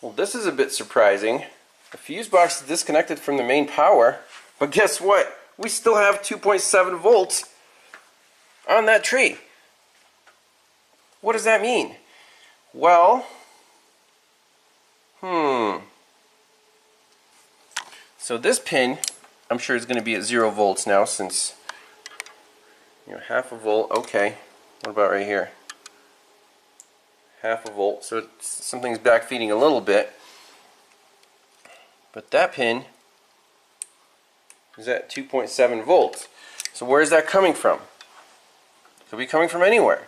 Well, this is a bit surprising. The fuse box is disconnected from the main power, but guess what? We still have 2.7 volts on that tree. What does that mean? Well, so this pin, I'm sure is going to be at 0 volts now, since, you know, half a volt. Okay, what about right here? Half a volt, so something's backfeeding a little bit. But that pin is at 2.7 volts. So where is that coming from? Could be coming from anywhere.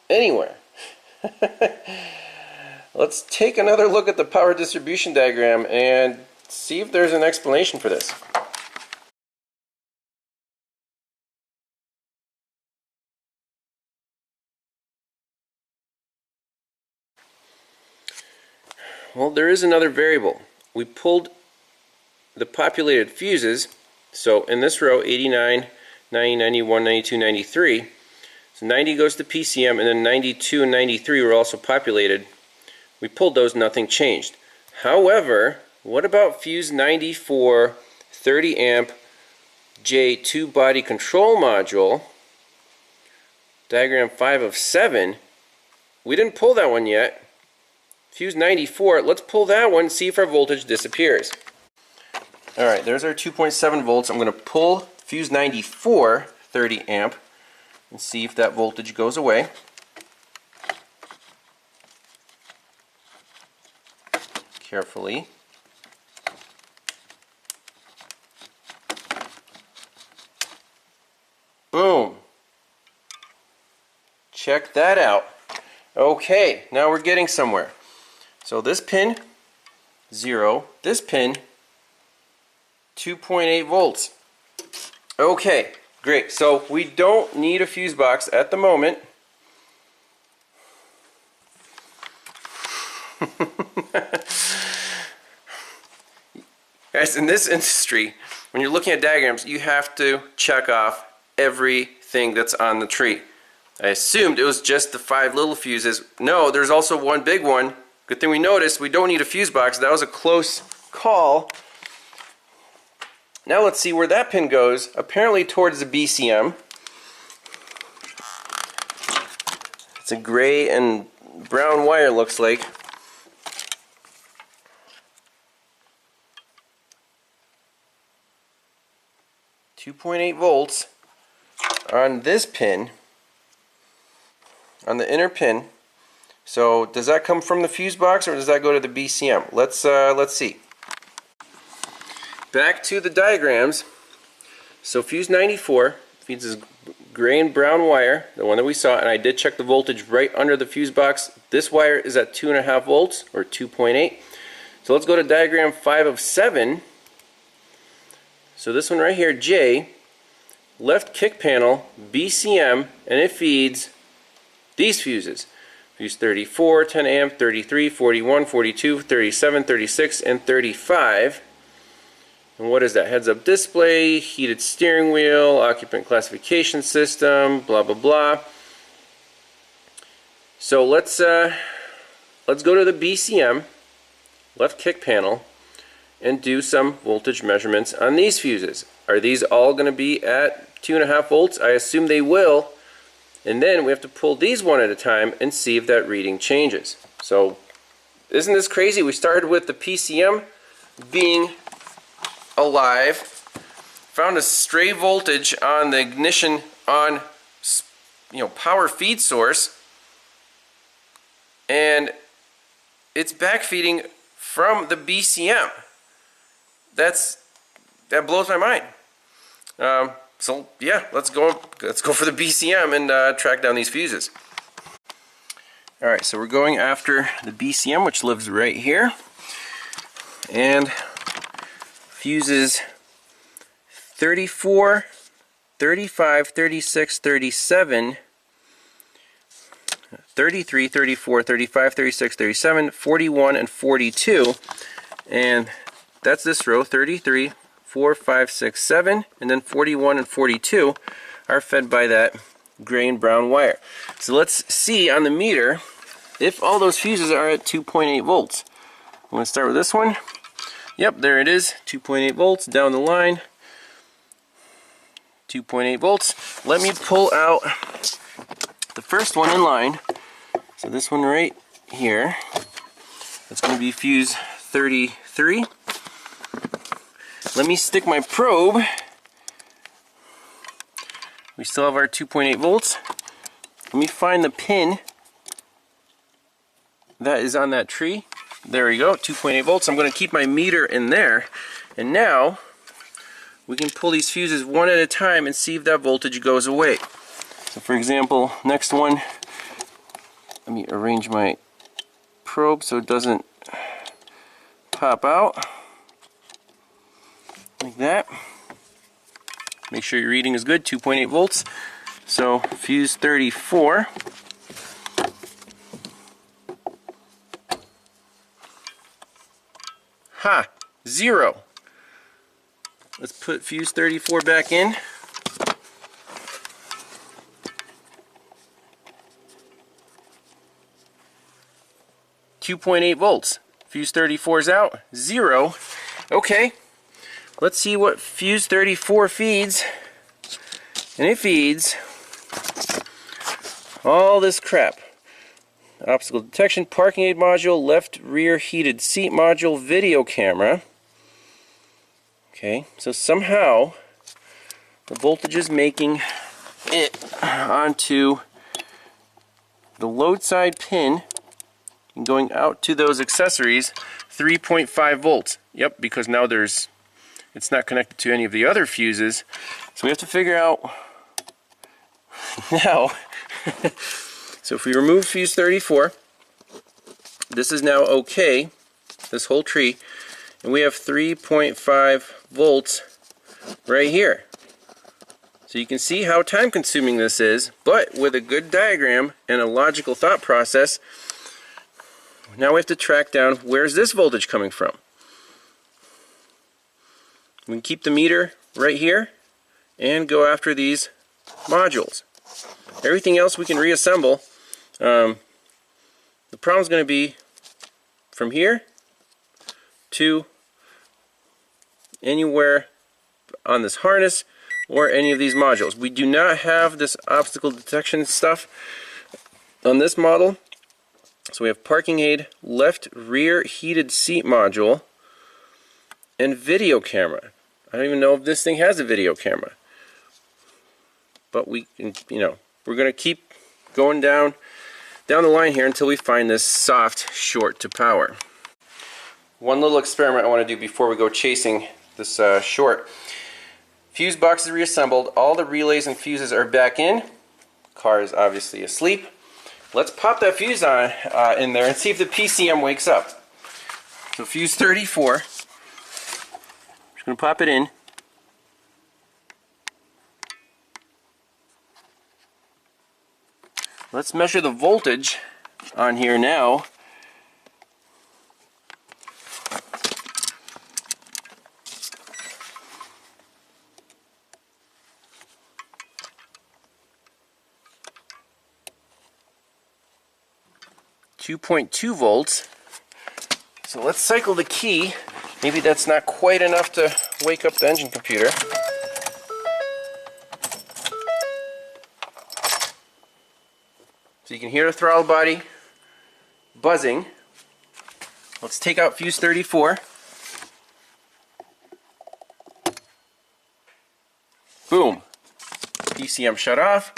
Anywhere. Let's take another look at the power distribution diagram and see if there's an explanation for this. Well, there is another variable. We pulled the populated fuses, so in this row 89, 90, 91, 92, 93. So 90 goes to PCM, and then 92 and 93 were also populated. We pulled those, nothing changed. However, what about fuse 94 30 amp J2 body control module, diagram 5 of 7? We didn't pull that one yet. Fuse 94, let's pull that one, see if our voltage disappears. Alright, there's our 2.7 volts. I'm going to pull fuse 94 30 amp and see if that voltage goes away. Carefully. Boom. Check that out. Okay, now we're getting somewhere. So this pin, 0. This pin, 2.8 volts. Okay, great. So we don't need a fuse box at the moment. Guys, in this industry, when you're looking at diagrams, you have to check off everything that's on the tree. I assumed it was just the 5 little fuses. No, there's also one big one. Good thing we noticed. We don't need a fuse box. That was a close call. Now let's see where that pin goes. Apparently towards the BCM. It's a gray and brown wire, looks like. .8 volts on this pin, on the inner pin. So does that come from the fuse box, or does that go to the BCM? Let's see. Back to the diagrams. So fuse 94 feeds this gray and brown wire, the one that we saw, and I did check the voltage right under the fuse box. This wire is at 2.5 volts, or 2.8. So let's go to diagram 5 of 7. So this one right here, J, left kick panel, BCM, and it feeds these fuses. Fuse 34, 10 amp, 33, 41, 42, 37, 36, and 35. And what is that? Heads-up display, heated steering wheel, occupant classification system, blah blah blah. So let's go to the BCM, left kick panel, and do some voltage measurements on these fuses. Are these all going to be at 2.5 volts? I assume they will. And then we have to pull these one at a time and see if that reading changes. So isn't this crazy? We started with the PCM being alive, found a stray voltage on the ignition on, power feed source, and it's backfeeding from the BCM. That blows my mind. So yeah, let's go for the BCM and track down these fuses. All right, so we're going after the BCM, which lives right here, and fuses 34, 35, 36, 37, 33, 34, 35, 36, 37, 41, and 42, and that's this row. 33, 4, 5, 6, 7, and then 41 and 42 are fed by that gray and brown wire. So let's see on the meter if all those fuses are at 2.8 volts. I'm going to start with this one. Yep, there it is, 2.8 volts down the line. 2.8 volts. Let me pull out the first one in line. So this one right here, that's going to be fuse 33. Let me stick my probe. We still have our 2.8 volts. Let me find the pin that is on that tree. There we go, 2.8 volts. I'm going to keep my meter in there. And now we can pull these fuses one at a time and see if that voltage goes away. So for example, next one, let me arrange my probe so it doesn't pop out. Like that. Make sure your reading is good, 2.8 volts. So fuse 34. Ha! 0. Let's put fuse 34 back in. .8 volts. Fuse 34 is out. 0. Okay. Let's see what fuse 34 feeds. And it feeds all this crap. Obstacle detection, parking aid module, left rear heated seat module, video camera. Okay, so somehow the voltage is making it onto the load side pin and going out to those accessories, 3.5 volts. Yep, because now it's not connected to any of the other fuses. So we have to figure out now. So if we remove fuse 34, this is now okay, this whole tree, and we have 3.5 volts right here. So you can see how time consuming this is, but with a good diagram and a logical thought process, now we have to track down where's this voltage coming from. We can keep the meter right here and go after these modules. Everything else we can reassemble. The problem is going to be from here to anywhere on this harness or any of these modules. We do not have this obstacle detection stuff on this model. So we have parking aid, left rear heated seat module, and video camera. I don't even know if this thing has a video camera. But we can, we're going to keep going down the line here until we find this soft short to power. One little experiment I want to do before we go chasing this short. Fuse box is reassembled. All the relays and fuses are back in. Car is obviously asleep. Let's pop that fuse on in there and see if the PCM wakes up. So fuse 34. Just going to pop it in. Let's measure the voltage on here now. .2 volts. So let's cycle the key. Maybe that's not quite enough to wake up the engine computer. So you can hear the throttle body buzzing. Let's take out fuse 34. Boom. PCM shut off.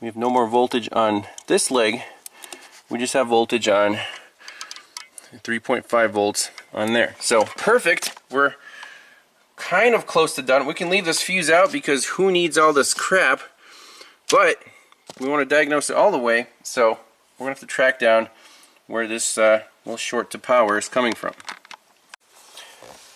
We have no more voltage on this leg. We just have voltage on 3.5 volts on there. So perfect. We're kind of close to done. We can leave this fuse out because who needs all this crap? But we want to diagnose it all the way, so we're going to have to track down where this little short to power is coming from.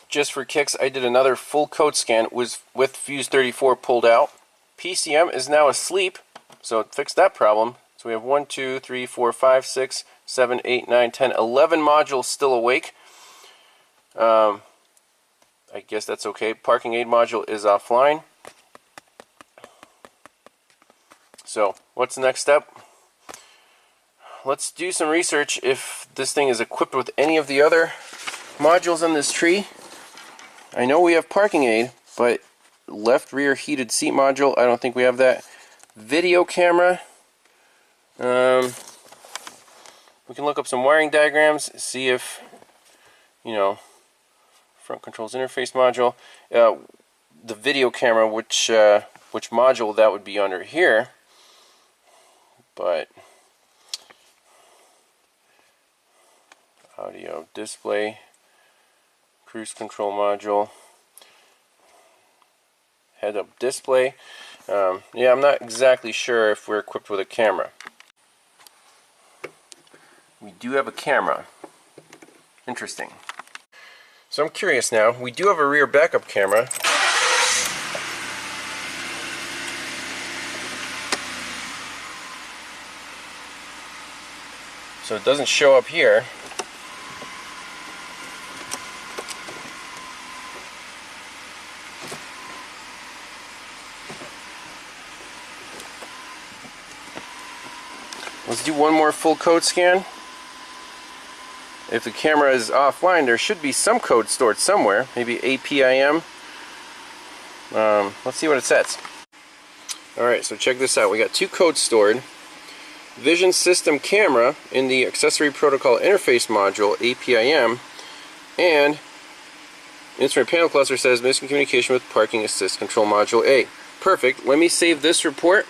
Just for kicks, I did another full code scan with fuse 34 pulled out. PCM is now asleep, so it fixed that problem. So we have 1, 2, 3, 4, 5, 6, 7, 8, 9, 10, 11 modules still awake. I guess that's okay. Parking aid module is offline. So what's the next step? let's do some research if this thing is equipped with any of the other modules on this tree. I know we have parking aid, but left rear heated seat module, I don't think we have that. Video camera. We can look up some wiring diagrams, see if, you know, front controls interface module. The video camera, which module that would be under here. But audio display, cruise control module, head-up display. Yeah, I'm not exactly sure if we're equipped with a camera. We do have a camera. Interesting. So I'm curious now. We do have a rear backup camera. So it doesn't show up here. Let's do one more full code scan. If the camera is offline, there should be some code stored somewhere. Maybe APIM. Let's see what it says. Alright, so check this out. We got two codes stored. Vision system camera in the accessory protocol interface module, APIM, and instrument panel cluster says missing communication with parking assist control module A. Perfect. Let me save this report.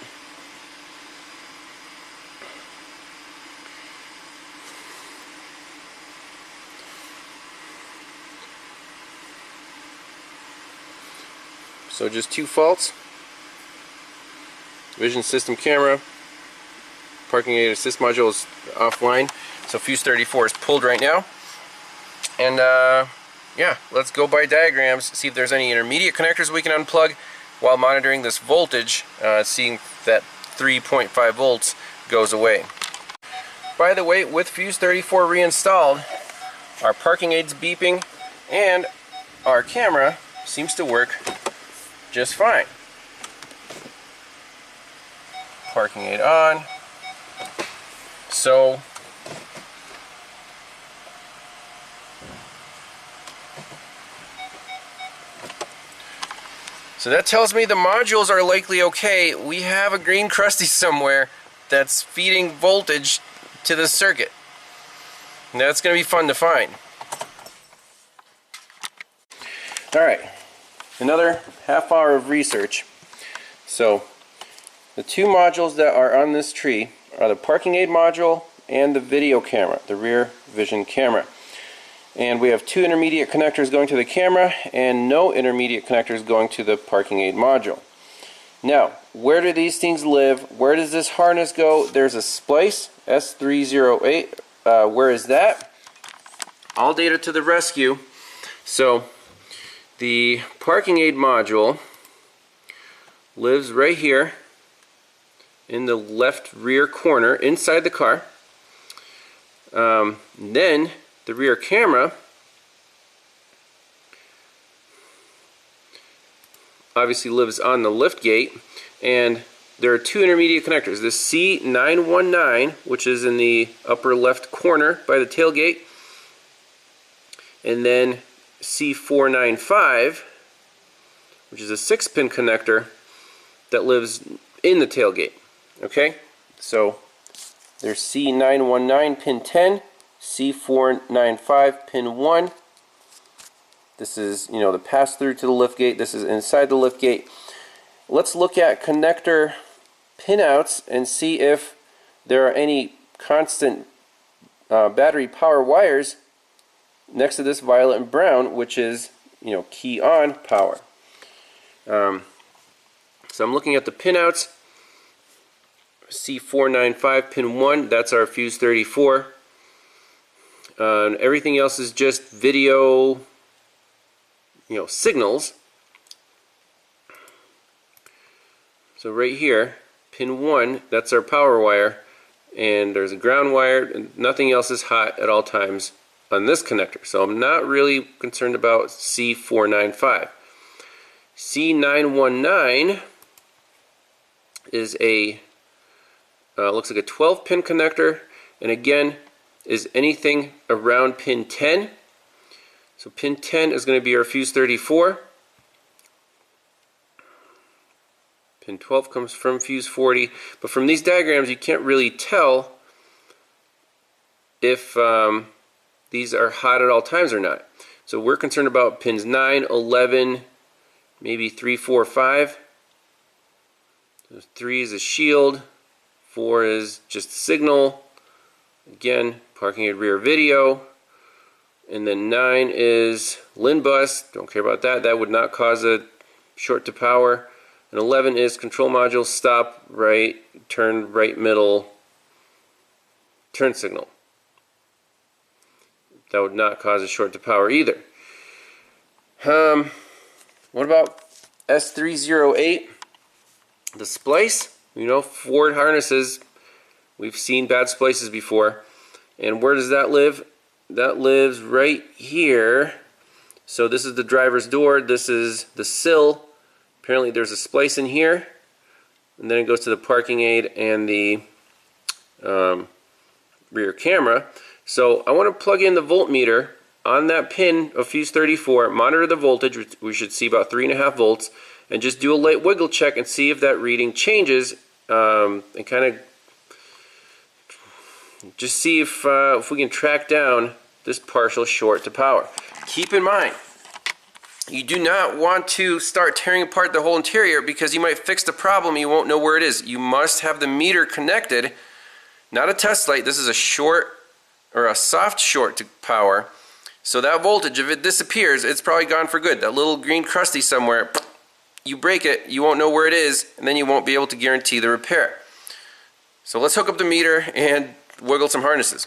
So just two faults. Vision system camera, parking aid assist module is offline. So fuse 34 is pulled right now. And yeah, let's go by diagrams, see if there's any intermediate connectors we can unplug while monitoring this voltage, seeing that 3.5 volts goes away. By the way, with fuse 34 reinstalled, our parking aid's beeping and our camera seems to work just fine. Parking aid on. So that tells me the modules are likely okay. We have a green crusty somewhere that's feeding voltage to the circuit. And that's going to be fun to find. Alright, another half hour of research. So the two modules that are on this tree are the parking aid module and the video camera, the rear vision camera. And we have two intermediate connectors going to the camera and no intermediate connectors going to the parking aid module. Now, where do these things live? Where does this harness go? There's a splice, S308. Where is that? All data to the rescue. So the parking aid module lives right here in the left rear corner inside the car. Then the rear camera obviously lives on the liftgate, and there are two intermediate connectors. This C919, which is in the upper left corner by the tailgate, and then C495, which is a 6-pin connector that lives in the tailgate. Okay, so there's C919 pin 10, C495 pin 1. This is, you know, the pass through to the liftgate. This is inside the liftgate. Let's look at connector pinouts and see if there are any constant battery power wires next to this violet and brown, which is, you know, key on power. So I'm looking at the pinouts. C495 pin 1, that's our fuse 34. Everything else is just video, you know, signals. So right here, pin 1, that's our power wire, and there's a ground wire, and nothing else is hot at all times on this connector. So I'm not really concerned about C495. C919 is a looks like a 12-pin connector, and again is anything around pin 10. So pin 10 is going to be our fuse 34. Pin 12 comes from fuse 40, but from these diagrams you can't really tell if these are hot at all times or not. So we're concerned about pins 9, 11, maybe 3, 4, 5. So 3 is a shield, 4 is just signal, again parking aid rear video, and then 9 is LIN bus, don't care about that, that would not cause a short to power. And 11 is control module, stop, right, turn, right, middle, turn signal. That would not cause a short to power either. What about S308? The splice, you know, Ford harnesses, we've seen bad splices before. And where does that live? That lives right here. So this is the driver's door, this is the sill. Apparently there's a splice in here, and then it goes to the parking aid and the rear camera. So I want to plug in the voltmeter on that pin of fuse 34, monitor the voltage, which we should see about 3.5 volts, and just do a light wiggle check and see if that reading changes, and kind of just see if we can track down this partial short to power. Keep in mind, you do not want to start tearing apart the whole interior because you might fix the problem and you won't know where it is. You must have the meter connected, not a test light. This is a short or a soft short to power. So that voltage, if it disappears, it's probably gone for good. That little green crusty somewhere, you break it, you won't know where it is, and then you won't be able to guarantee the repair. So let's hook up the meter and wiggle some harnesses.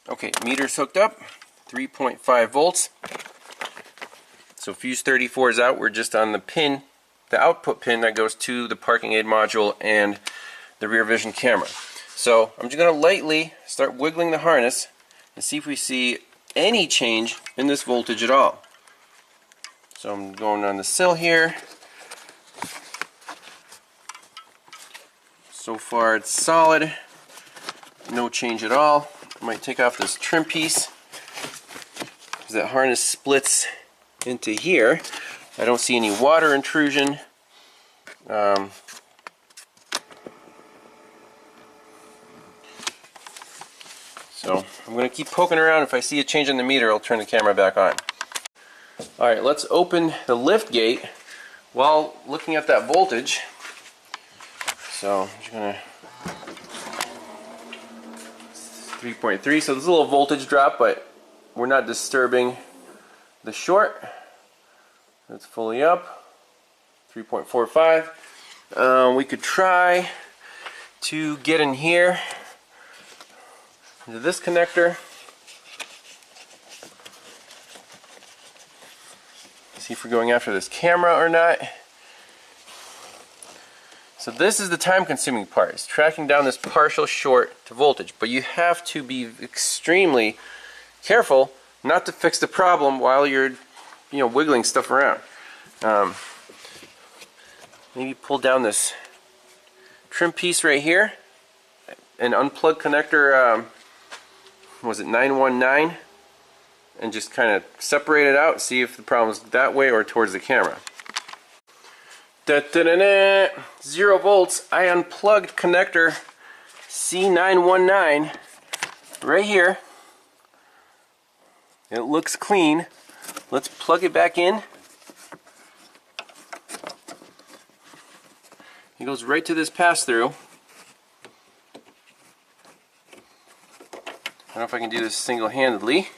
Okay, meter's hooked up, 3.5 volts. So fuse 34 is out, we're just on the pin, the output pin that goes to the parking aid module and the rear vision camera. So I'm just going to lightly start wiggling the harness and see if we see any change in this voltage at all. So I'm going on the sill here. So far it's solid, no change at all. I might take off this trim piece because that harness splits into here. I don't see any water intrusion. So I'm going to keep poking around. If I see a change in the meter, I'll turn the camera back on. Alright, let's open the lift gate while looking at that voltage. So I'm just going to 3.3, so there's a little voltage drop, but we're not disturbing the short. It's fully up, 3.45. We could try to get in here into this connector. See if we're going after this camera or not. So this is the time-consuming part, is tracking down this partial short to voltage. But you have to be extremely careful not to fix the problem while you're, wiggling stuff around. Maybe pull down this trim piece right here and unplug connector. Was it 919? And just kind of separate it out. See if the problem's that way or towards the camera. 0 volts. I unplugged connector C919 right here. It looks clean. Let's plug it back in. It goes right to this pass-through. I don't know if I can do this single-handedly.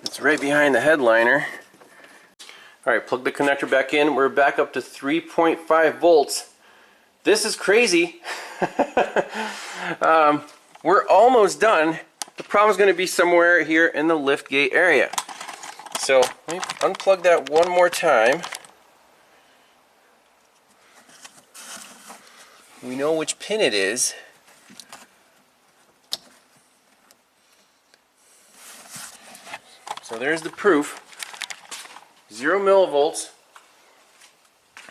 It's right behind the headliner. Alright, plug the connector back in. We're back up to 3.5 volts. This is crazy. We're almost done. The problem is going to be somewhere here in the lift gate area. So let me unplug that one more time. We know which pin it is. So there's the proof. 0 millivolts.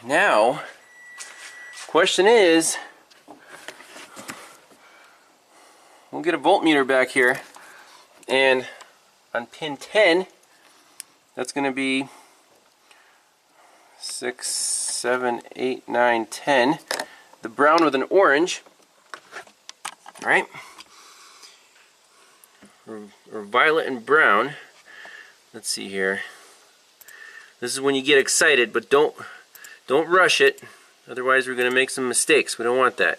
Now, question is, we'll get a voltmeter back here, and on pin 10, that's going to be 6, 7, 8, 9, 10. The brown with an orange, right? Or violet and brown. Let's see here. This is when you get excited, but don't rush it. Otherwise, we're going to make some mistakes. We don't want that.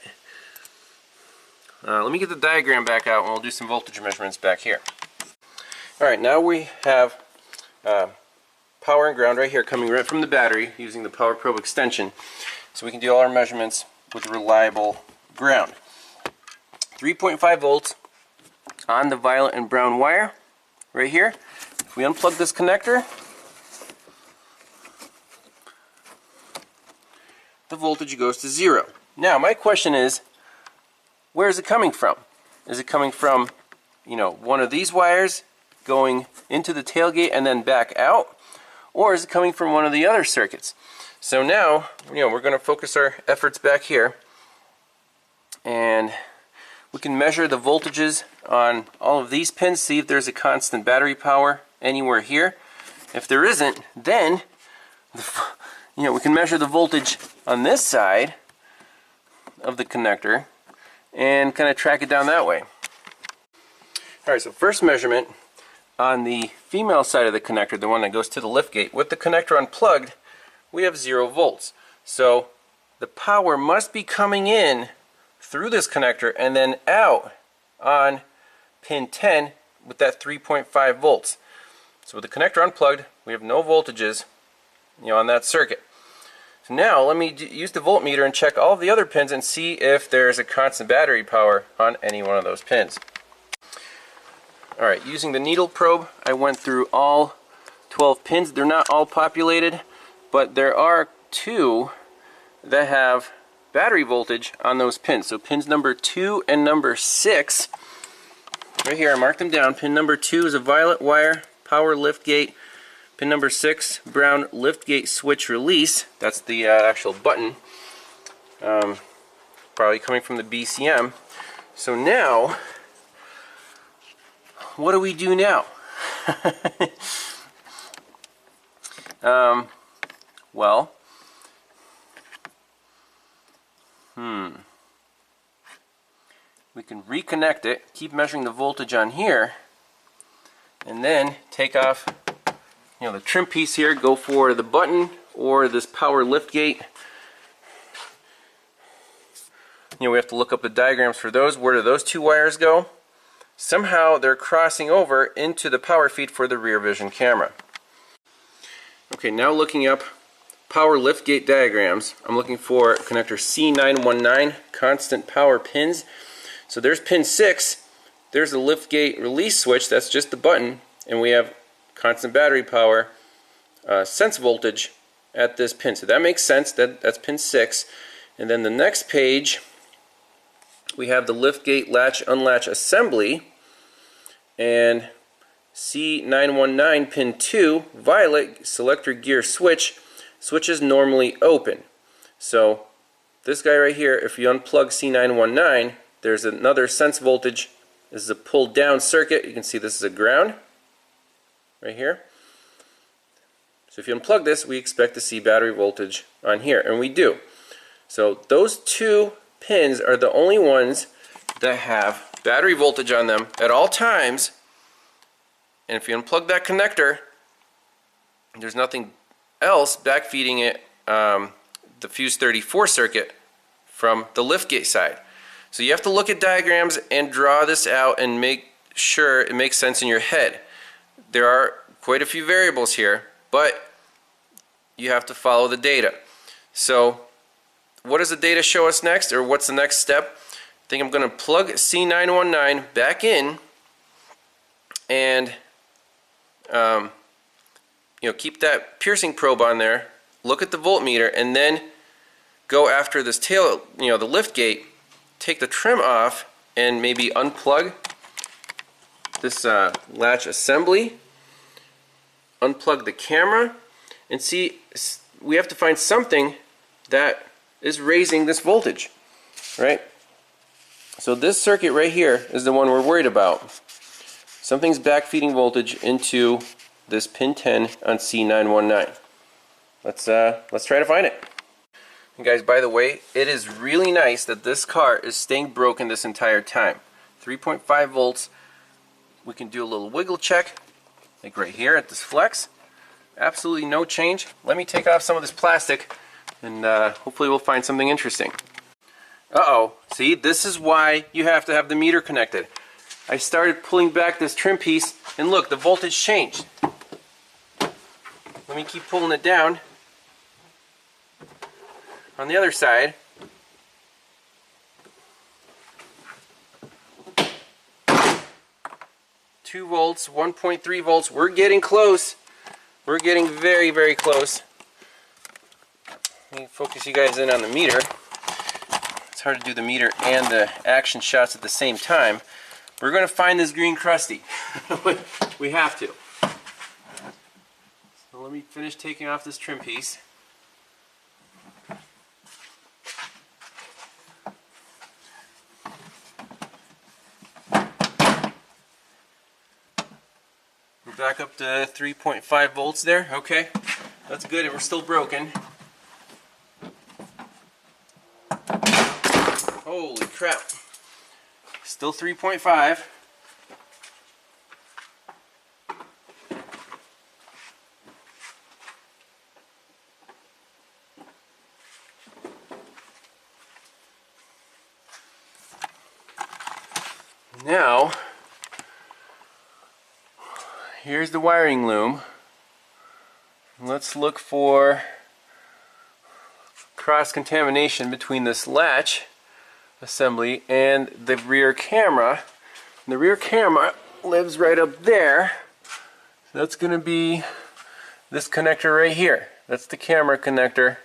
Let me get the diagram back out, and we'll do some voltage measurements back here. All right, now we have power and ground right here coming right from the battery using the power probe extension, so we can do all our measurements with reliable ground. 3.5 volts on the violet and brown wire right here. If we unplug this connector, the voltage goes to 0. Now my question is, where is it coming from? Is it coming from, one of these wires going into the tailgate and then back out? Or is it coming from one of the other circuits? So now, we're going to focus our efforts back here, and we can measure the voltages on all of these pins, see if there's a constant battery power anywhere here. If there isn't, then we can measure the voltage on this side of the connector and kind of track it down that way. Alright, so first measurement on the female side of the connector, the one that goes to the liftgate, with the connector unplugged, we have 0 volts. So the power must be coming in through this connector and then out on pin 10 with that 3.5 volts. So with the connector unplugged, we have no voltages on that circuit. So now let me use the voltmeter and check all of the other pins and see if there's a constant battery power on any one of those pins. Alright, using the needle probe, I went through all 12 pins. They're not all populated, but there are 2 that have battery voltage on those pins. So pins number 2 and number 6, right here, I marked them down. Pin number 2 is a violet wire, power liftgate. Pin number 6, brown liftgate switch release. That's the actual button. Probably coming from the BCM. So now, what do we do now? Well, we can reconnect it, keep measuring the voltage on here, and then take off the trim piece here, go for the button or this power liftgate. We have to look up the diagrams for those. Where do those 2 wires go? Somehow they're crossing over into the power feed for the rear vision camera. Okay, now looking up power liftgate diagrams, I'm looking for connector C919, constant power pins. So there's pin 6, there's the liftgate release switch, that's just the button, and we have constant battery power, sense voltage at this pin. So that makes sense, that's pin 6. And then the next page, we have the liftgate latch unlatch assembly, and C919 pin 2, violet selector gear switch, switch is normally open. So this guy right here, if you unplug C919, there's another sense voltage. This is a pulled down circuit. You can see this is a ground right here. So if you unplug this, we expect to see battery voltage on here, and we do. So those 2 pins are the only ones that have battery voltage on them at all times, and if you unplug that connector, there's nothing else backfeeding it, the fuse 34 circuit from the liftgate side. So you have to look at diagrams and draw this out and make sure it makes sense in your head. There are quite a few variables here, but you have to follow the data. So what does the data show us next, or what's the next step? I think I'm going to plug C919 back in and keep that piercing probe on there, look at the voltmeter, and then go after this tail, the liftgate, take the trim off and maybe unplug this latch assembly, unplug the camera, and see, we have to find something that is raising this voltage, right? So this circuit right here is the one we're worried about. Something's backfeeding voltage into this pin 10 on C919. Let's try to find it. And guys, by the way, it is really nice that this car is staying broken this entire time. 3.5 volts. We can do a little wiggle check, like right here at this flex. Absolutely no change. Let me take off some of this plastic, and hopefully we'll find something interesting. Uh-oh, see, this is why you have to have the meter connected. I started pulling back this trim piece, and look, the voltage changed. Let me keep pulling it down. On the other side, two volts, 1.3 volts. We're getting close. We're getting very, very close. Let me focus you guys in on the meter. It's hard to do the meter and the action shots at the same time. We're going to find this green crusty. We have to. So let me finish taking off this trim piece. We're back up to 3.5 volts there. Okay, that's good, and we're still broken. Holy crap. Still 3.5. Now, here's the wiring loom. Let's look for cross-contamination between this latch assembly and the rear camera. The rear camera lives right up there. That's going to be this connector right here. That's the camera connector.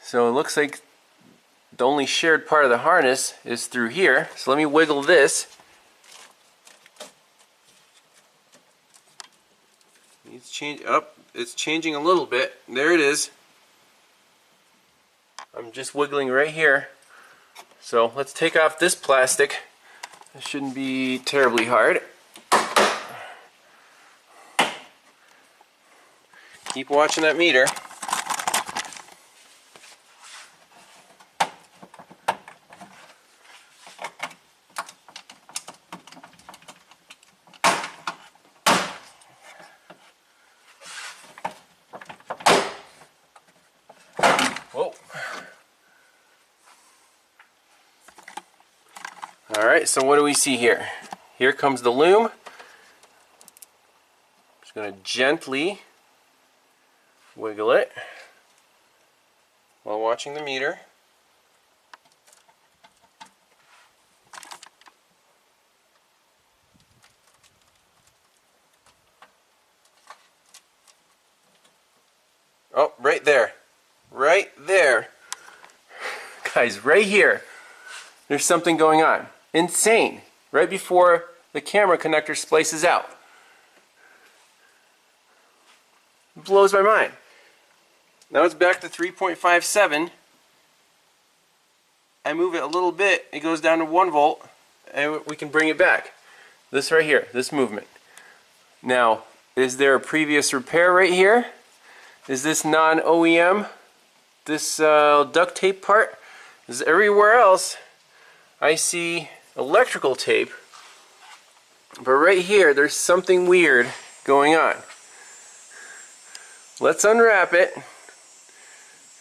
So it looks like the only shared part of the harness is through here. So let me wiggle this. It's changing a little bit. There it is. I'm just wiggling right here. So let's take off this plastic. It shouldn't be terribly hard. Keep watching that meter. Whoa. Alright, so what do we see here? Here comes the loom. I'm just going to gently wiggle it while watching the meter. Oh, right there. Right there. Guys, right here. There's something going on. Insane. Right before the camera connector splices out. It blows my mind. Now it's back to 3.57. I move it a little bit, it goes down to 1 volt, and we can bring it back. This right here, this movement. Now, is there a previous repair right here? Is this non-OEM? This duct tape part? Is everywhere else I see electrical tape, but right here there's something weird going on. Let's unwrap it,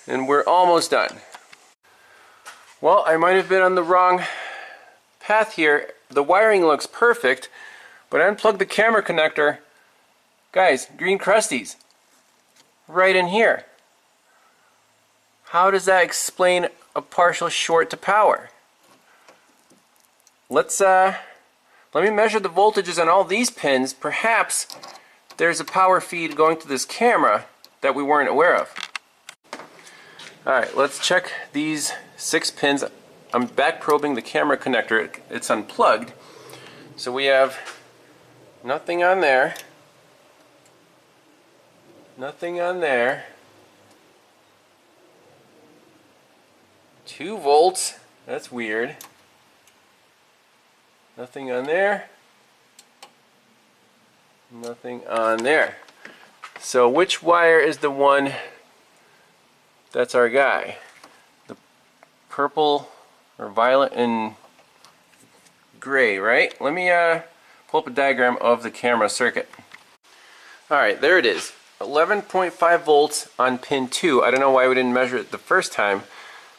and we're almost done. Well, I might have been on the wrong path here. The wiring looks perfect, but I unplugged the camera connector. Guys, green crusties right in here. How does that explain a partial short to power? Let me measure the voltages on all these pins. Perhaps there's a power feed going to this camera that we weren't aware of. Alright, let's check these 6 pins. I'm back probing the camera connector. It's unplugged. So we have nothing on there. Nothing on there. 2 volts. That's weird. Nothing on there. Nothing on there. So which wire is the one that's our guy? The purple or violet and gray, right? Let me pull up a diagram of the camera circuit. Alright, there it is. 11.5 volts on pin 2. I don't know why we didn't measure it the first time,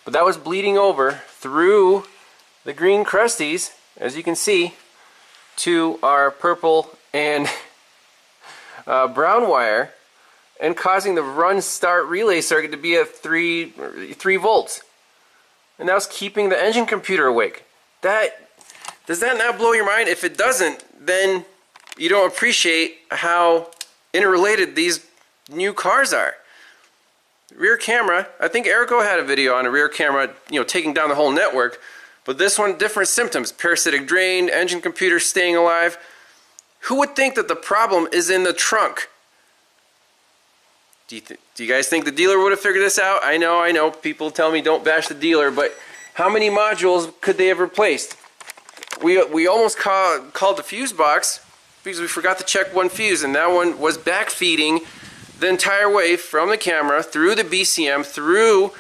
but that was bleeding over through the green crusties, as you can see, to our purple and brown wire, and causing the run start relay circuit to be at 3 volts. And that was keeping the engine computer awake. Does that not blow your mind? If it doesn't, then you don't appreciate how interrelated these new cars are. Rear camera, I think Erico had a video on a rear camera, taking down the whole network, but this one, different symptoms: parasitic drain, engine computer staying alive. Who would think that the problem is in the trunk? Do you guys think the dealer would have figured this out? I know, people tell me don't bash the dealer, but how many modules could they have replaced? We almost called the fuse box because we forgot to check one fuse, and that one was backfeeding the entire way from the camera through the BCM, through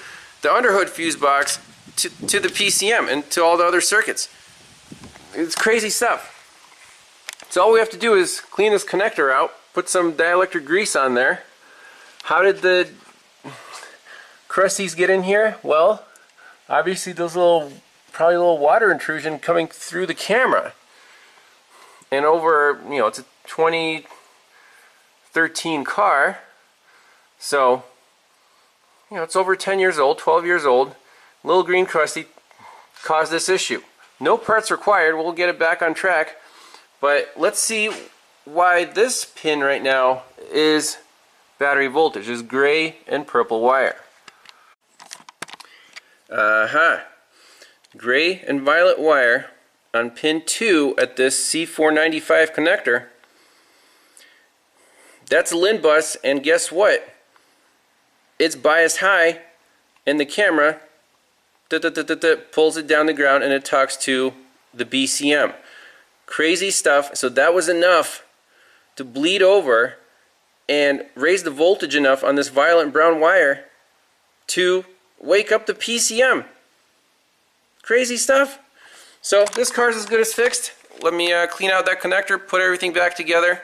the underhood fuse box to the PCM and to all the other circuits. It's crazy stuff. So all we have to do is clean this connector out, put some dielectric grease on there. How did the crusties get in here? Well, obviously those probably a little water intrusion coming through the camera. And over, it's a 2013 car, so, it's over 10 years old, 12 years old. Little green crusty caused this issue. No parts required. We'll get it back on track. But let's see why this pin right now is battery voltage, is gray and purple wire. Gray and violet wire on pin 2 at this C495 connector. That's a LIN bus, and guess what? It's biased high, and the camera pulls it down the ground and it talks to the BCM. Crazy stuff. So that was enough to bleed over and raise the voltage enough on this violet and brown wire to wake up the PCM. Crazy stuff. So this car's as good as fixed. Let me clean out that connector, put everything back together.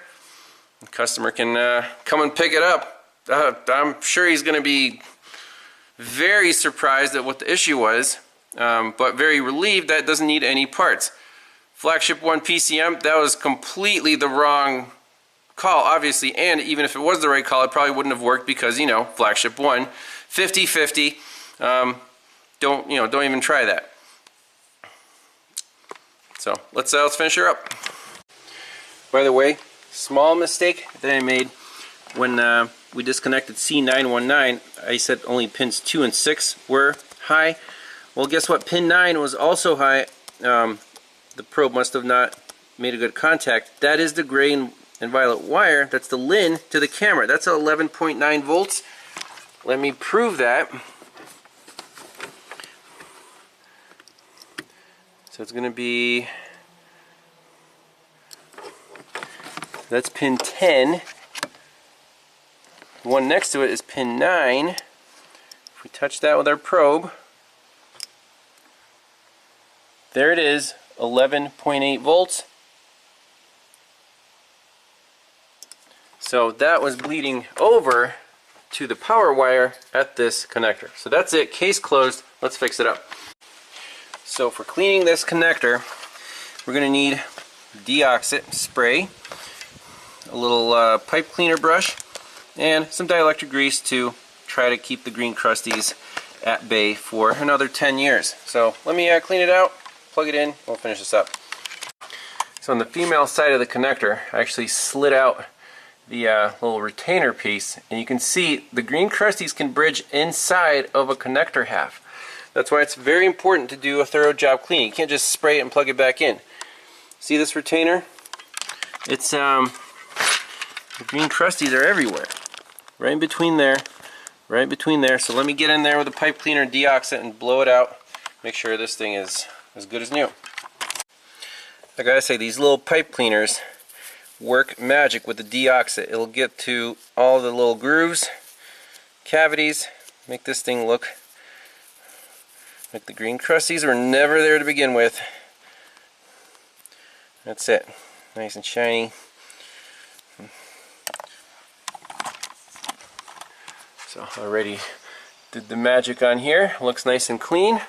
The customer can come and pick it up. I'm sure he's going to be very surprised at what the issue was, but very relieved that it doesn't need any parts. Flagship 1 PCM, that was completely the wrong call, obviously, and even if it was the right call, it probably wouldn't have worked because, Flagship 1, 50-50, don't even try that. So let's finish her up. By the way, small mistake that I made when we disconnected C919. I said only pins 2 and 6 were high. Well, guess what? Pin 9 was also high. The probe must have not made a good contact. That is the gray and violet wire. That's the LIN to the camera. That's 11.9 volts. Let me prove that. So it's going to be, that's pin 10. The one next to it is pin 9. If we touch that with our probe, there it is, 11.8 volts. So that was bleeding over to the power wire at this connector. So that's it, case closed. Let's fix it up. So for cleaning this connector, we're going to need Deoxit spray, a little pipe cleaner brush, and some dielectric grease to try to keep the green crusties at bay for another 10 years. So let me clean it out, plug it in, we'll finish this up. So on the female side of the connector, I actually slid out the little retainer piece, and you can see the green crusties can bridge inside of a connector half. That's why it's very important to do a thorough job cleaning. You can't just spray it and plug it back in. See this retainer? It's the green crusties are everywhere. Right in between there. Right between there. So let me get in there with a pipe cleaner and Deoxit and blow it out. make sure this thing is as good as new. I gotta say, these little pipe cleaners work magic with the deoxit. It'll get to all the little grooves, cavities, make this thing look like the green crusties were never there to begin with. That's it. Nice and shiny. So already did the magic on here. Looks nice and clean.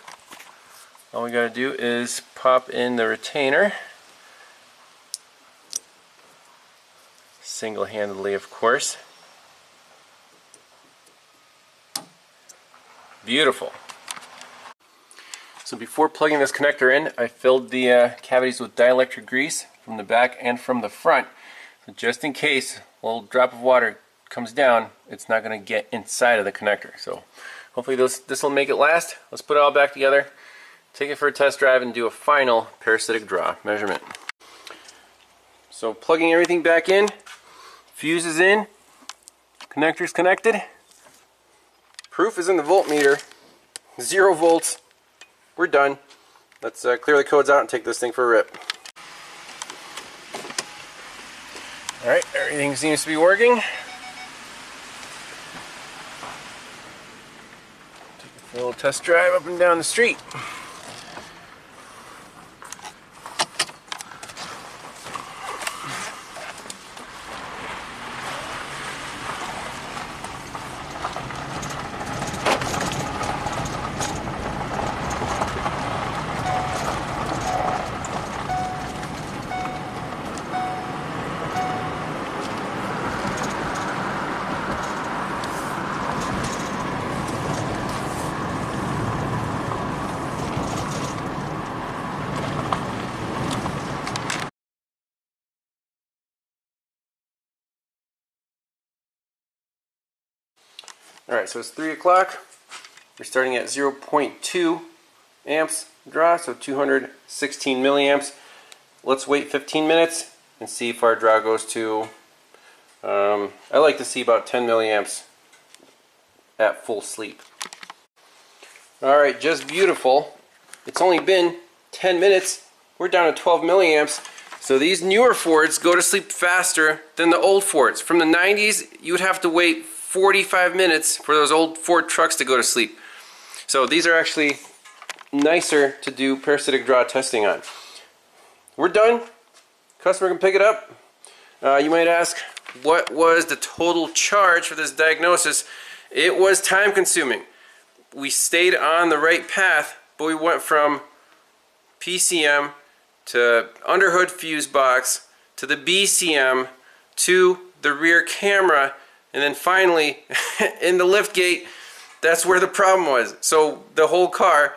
All we gotta do is pop in the retainer. Single-handedly, of course. Beautiful. So before plugging this connector in, I filled the cavities with dielectric grease from the back and from the front. So just in case a little drop of water comes down, it's not going to get inside of the connector. So hopefully this will make it last. Let's put it all back together, take it for a test drive, and do a final parasitic draw measurement. So plugging everything back in, fuse is in, connector's connected, proof is in the voltmeter, 0 volts. We're done. Let's clear the codes out and take this thing for a rip. Alright, everything seems to be working. Take a little test drive up and down the street. Alright, so it's 3 o'clock. We're starting at 0.2 amps draw, so 216 milliamps. Let's wait 15 minutes and see if our draw goes to, I like to see about 10 milliamps at full sleep. Alright, just beautiful. It's only been 10 minutes. We're down to 12 milliamps. So these newer Fords go to sleep faster than the old Fords. From the 90s, you would have to wait 45 minutes for those old Ford trucks to go to sleep. So these are actually nicer to do parasitic draw testing on. We're done. Customer can pick it up. You might ask, what was the total charge for this diagnosis? It was time consuming. We stayed on the right path, but we went from PCM to underhood fuse box to the BCM to the rear camera, and then finally in the liftgate. That's where the problem was. So the whole car,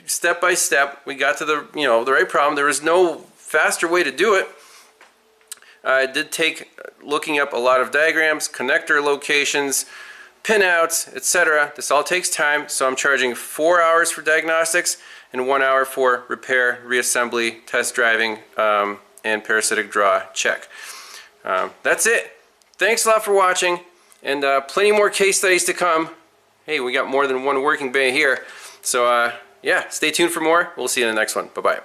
step by step, we got to the the right problem. There was no faster way to do it. It did take looking up a lot of diagrams, connector locations, pinouts, etc. This all takes time, so I'm charging 4 hours for diagnostics and 1 hour for repair, reassembly, test driving, and parasitic draw check. That's it. Thanks a lot for watching, and plenty more case studies to come. Hey, we got more than one working bay here. So yeah, stay tuned for more. We'll see you in the next one. Bye-bye.